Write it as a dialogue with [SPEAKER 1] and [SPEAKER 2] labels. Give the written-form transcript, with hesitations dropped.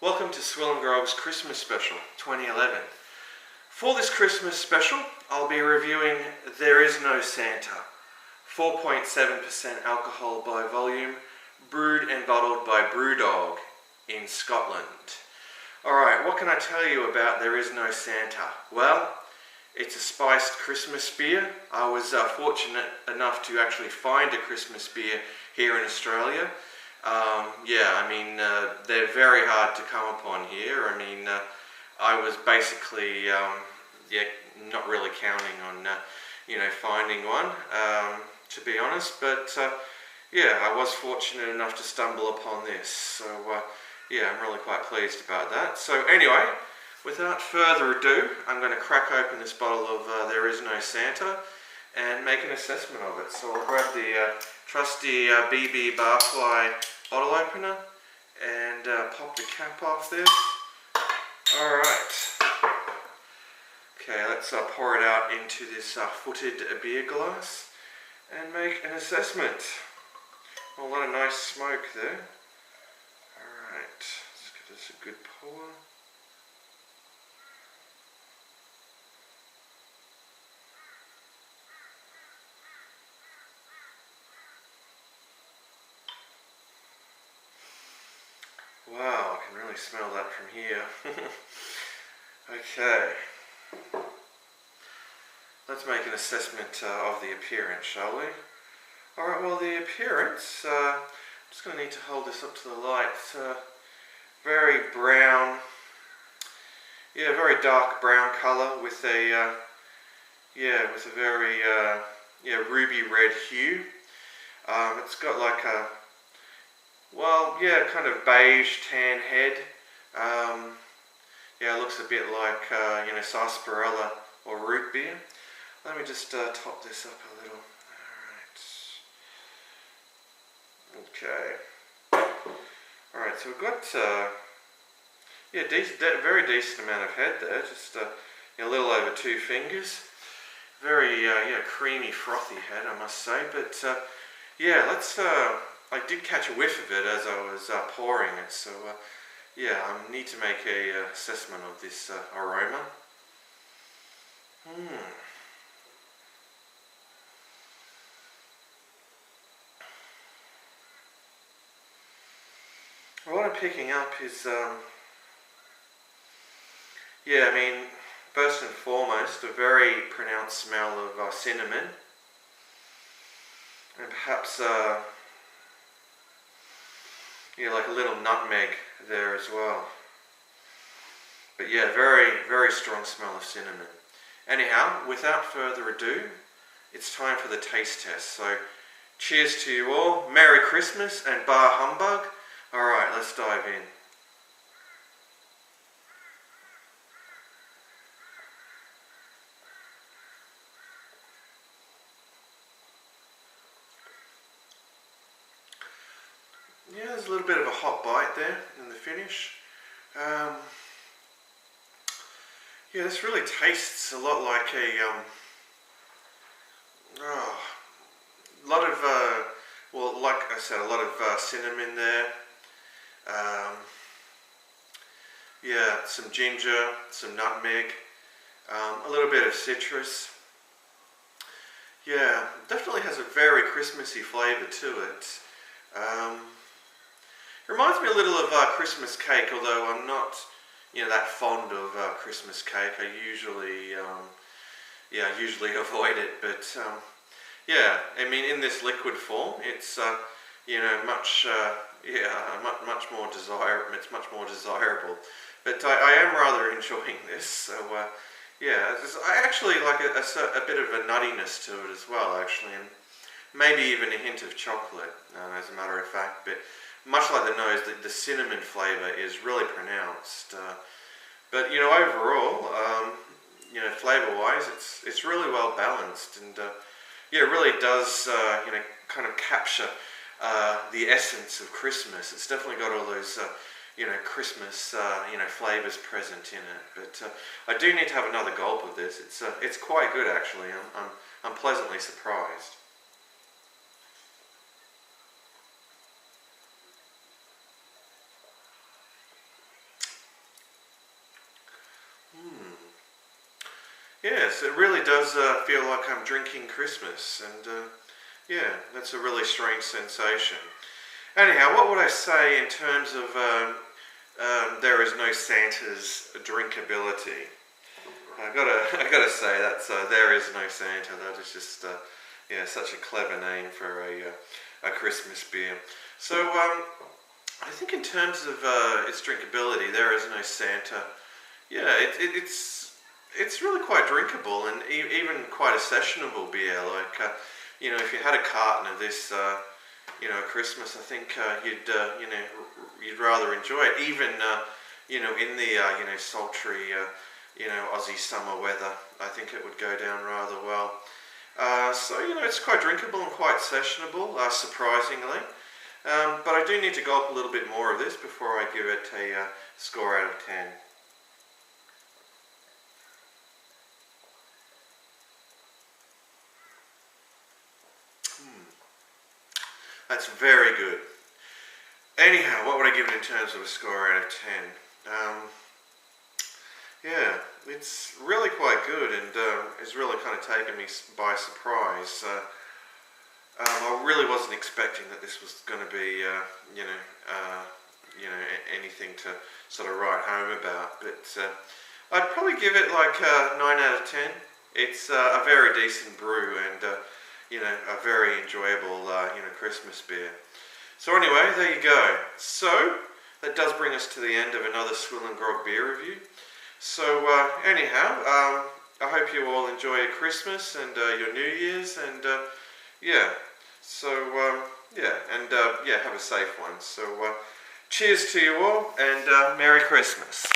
[SPEAKER 1] Welcome to SwillinGrog's Christmas Special 2011. For this Christmas special, I'll be reviewing There Is No Santa, 4.7% alcohol by volume, brewed and bottled by BrewDog in Scotland. Alright, what can I tell you about There Is No Santa? Well, it's a spiced Christmas beer. I was fortunate enough to actually find a Christmas beer here in Australia. They're very hard to come upon here. I was basically, not really counting on, finding one, to be honest. But, I was fortunate enough to stumble upon this. So, I'm really quite pleased about that. So, anyway, without further ado, I'm going to crack open this bottle of There Is No Santa and make an assessment of it. So, I'll grab the trusty BB Barfly bottle opener and pop the cap off this. Alright. Okay, let's pour it out into this footed beer glass and make an assessment. A lot of nice smoke there. Alright, let's give this a good pour. Wow, I can really smell that from here. Okay, let's make an assessment of the appearance, shall we? Alright, well, the appearance, I'm just going to need to hold this up to the light. It's very brown, very dark brown colour with a very ruby red hue. It's got like a kind of beige tan head. It looks a bit like sarsaparilla or root beer. Let me just top this up a little. Alright. Okay. Alright, so we've got very decent amount of head there. Just a little over 2 fingers. Very creamy, frothy head, I must say. But let's. I did catch a whiff of it as I was pouring it, so I need to make a assessment of this aroma. What I'm picking up is, first and foremost, a very pronounced smell of cinnamon, and perhaps like a little nutmeg there as well. But very, very strong smell of cinnamon. Anyhow, without further ado, it's time for the taste test. So, cheers to you all. Merry Christmas and bar humbug. Alright, let's dive in. There's a little bit of a hot bite there in the finish. This really tastes a lot like like I said, a lot of cinnamon there. Some ginger, some nutmeg, a little bit of citrus. Definitely has a very Christmassy flavour to it. It reminds me a little of Christmas cake, although I'm not, that fond of Christmas cake. I usually, avoid it. But in this liquid form, it's much more desirable. It's much more desirable. But I am rather enjoying this. So I actually like a bit of a nuttiness to it as well, actually, and maybe even a hint of chocolate, as a matter of fact. But much like the nose, the cinnamon flavour is really pronounced. But overall, flavour-wise, it's really well balanced, and it really does kind of capture the essence of Christmas. It's definitely got all those Christmas flavours present in it. But I do need to have another gulp of this. It's quite good, actually. I'm pleasantly surprised. Yes, it really does feel like I'm drinking Christmas, and yeah, that's a really strange sensation. Anyhow, what would I say in terms of there is no Santa's drinkability? I gotta say that's there is no Santa. That is just yeah, such a clever name for a Christmas beer. So I think in terms of its drinkability, there is no Santa. Yeah, it's really quite drinkable and even quite a sessionable beer. Like you know, if you had a carton of this, you know, at Christmas, I think you'd rather enjoy it. Even you know, in the you know, sultry you know, Aussie summer weather, I think it would go down rather well. So you know, it's quite drinkable and quite sessionable, surprisingly. But I do need to gulp a little bit more of this before I give it a score out of 10. That's very good. Anyhow, what would I give it in terms of a score out of 10? Yeah, it's really quite good, and it's really kind of taken me by surprise. I really wasn't expecting that this was going to be, you know, anything to sort of write home about. But I'd probably give it like 9 out of 10. It's a very decent brew, and you know, a very enjoyable, you know, Christmas beer. So anyway, there you go. So that does bring us to the end of another SwillinGrog beer review. So anyhow, I hope you all enjoy your Christmas and your New Year's, and yeah. So yeah, and yeah, have a safe one. So cheers to you all, and Merry Christmas.